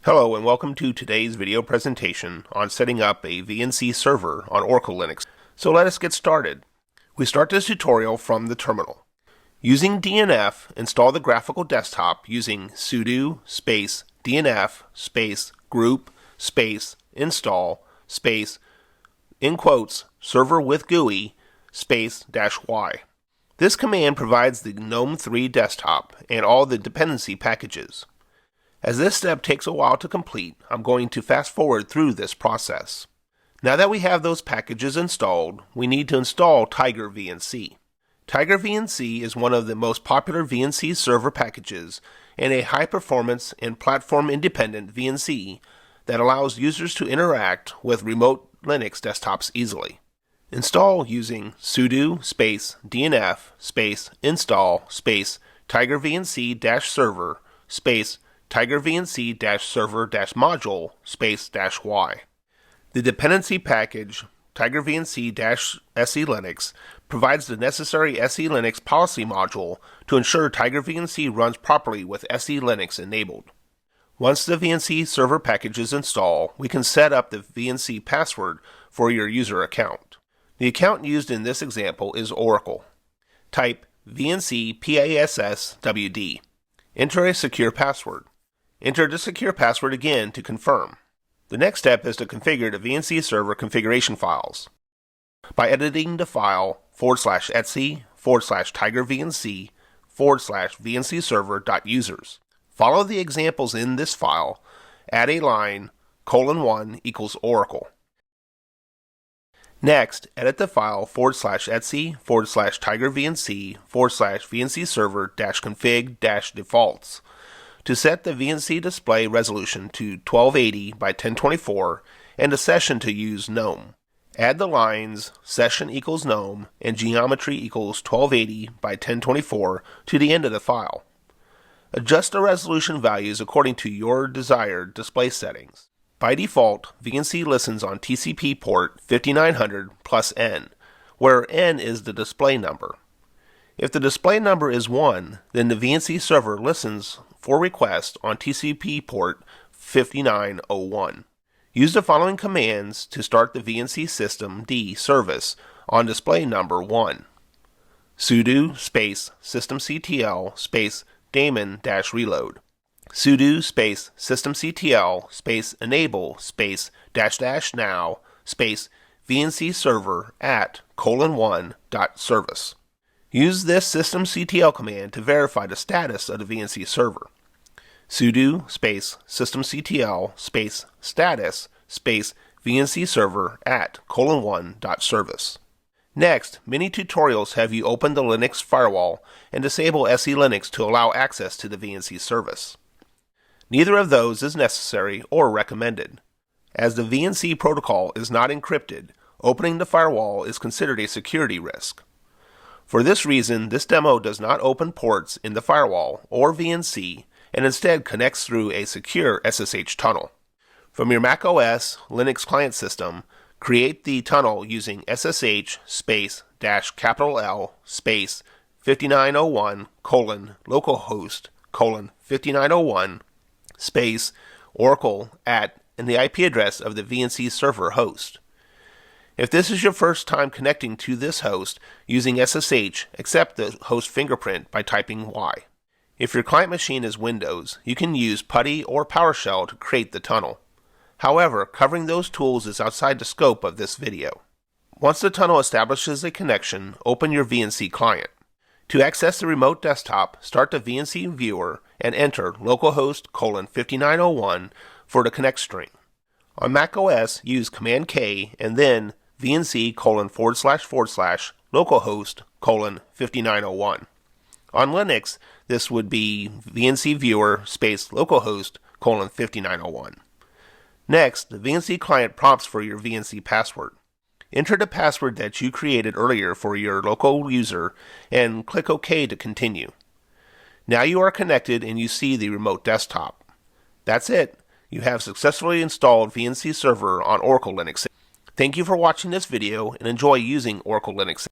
Hello and welcome to today's video presentation on setting up a VNC server on Oracle Linux. So let us get started. We start this tutorial from the terminal. Using DNF, install the Graphical Desktop using sudo space DNF space group space install space in quotes server with GUI space -y. This command provides the GNOME 3 desktop and all the dependency packages. As this step takes a while to complete, I'm going to fast forward through this process. Now that we have those packages installed, we need to install TigerVNC. TigerVNC is one of the most popular VNC server packages and a high-performance and platform-independent VNC that allows users to interact with remote Linux desktops easily. Install using sudo space DNF space install space TigerVNC-server space TigerVNC-server-module space -y. The dependency package TigerVNC-SE Linux provides the necessary SE Linux policy module to ensure TigerVNC runs properly with SE Linux enabled. Once the VNC server package is installed, we can set up the VNC password for your user account. The account used in this example is Oracle. Type VNC PASSWD. Enter a secure password. Enter the secure password again to confirm. The next step is to configure the VNC server configuration files by editing the file /etc/TigerVNC/VNC server.users. Follow the examples in this file. Add a line :1 equals Oracle. Next, edit the file /etc/TigerVNC/VNC server-config-defaults to set the VNC display resolution to 1280 by 1024 and the session to use GNOME. Add the lines session equals GNOME and geometry equals 1280 by 1024 to the end of the file. Adjust the resolution values according to your desired display settings. By default, VNC listens on TCP port 5900 plus N, where N is the display number. If the display number is 1, then the VNC server listens for requests on TCP port 5901. Use the following commands to start the VNC system D service on display number 1. Sudo space systemctl space daemon-reload. Sudo space systemctl space enable space --now space VNC server @:1.service. Use this systemctl command to verify the status of the VNC server. Sudo space systemctl space status space VNC server @:1.service. Next, many tutorials have you open the Linux firewall and disable SE Linux to allow access to the VNC service. Neither of those is necessary or recommended. As the VNC protocol is not encrypted, opening the firewall is considered a security risk. For this reason, this demo does not open ports in the firewall or VNC and instead connects through a secure SSH tunnel. From your macOS Linux client system, create the tunnel using SSH space -L space 5901 : localhost : 5901 space Oracle @ and the IP address of the VNC server host. If this is your first time connecting to this host using SSH, accept the host fingerprint by typing Y. If your client machine is Windows, you can use PuTTY or PowerShell to create the tunnel. However, covering those tools is outside the scope of this video. Once the tunnel establishes a connection, open your VNC client. To access the remote desktop, start the VNC viewer and enter localhost : 5901 for the connect string. On macOS, use Command K and then VNC : //localhost : 5901. On Linux, this would be VNC viewer space localhost : 5901. Next, the VNC client prompts for your VNC password. Enter the password that you created earlier for your local user and click OK to continue. Now you are connected and you see the remote desktop. That's it. You have successfully installed VNC Server on Oracle Linux. Thank you for watching this video and enjoy using Oracle Linux.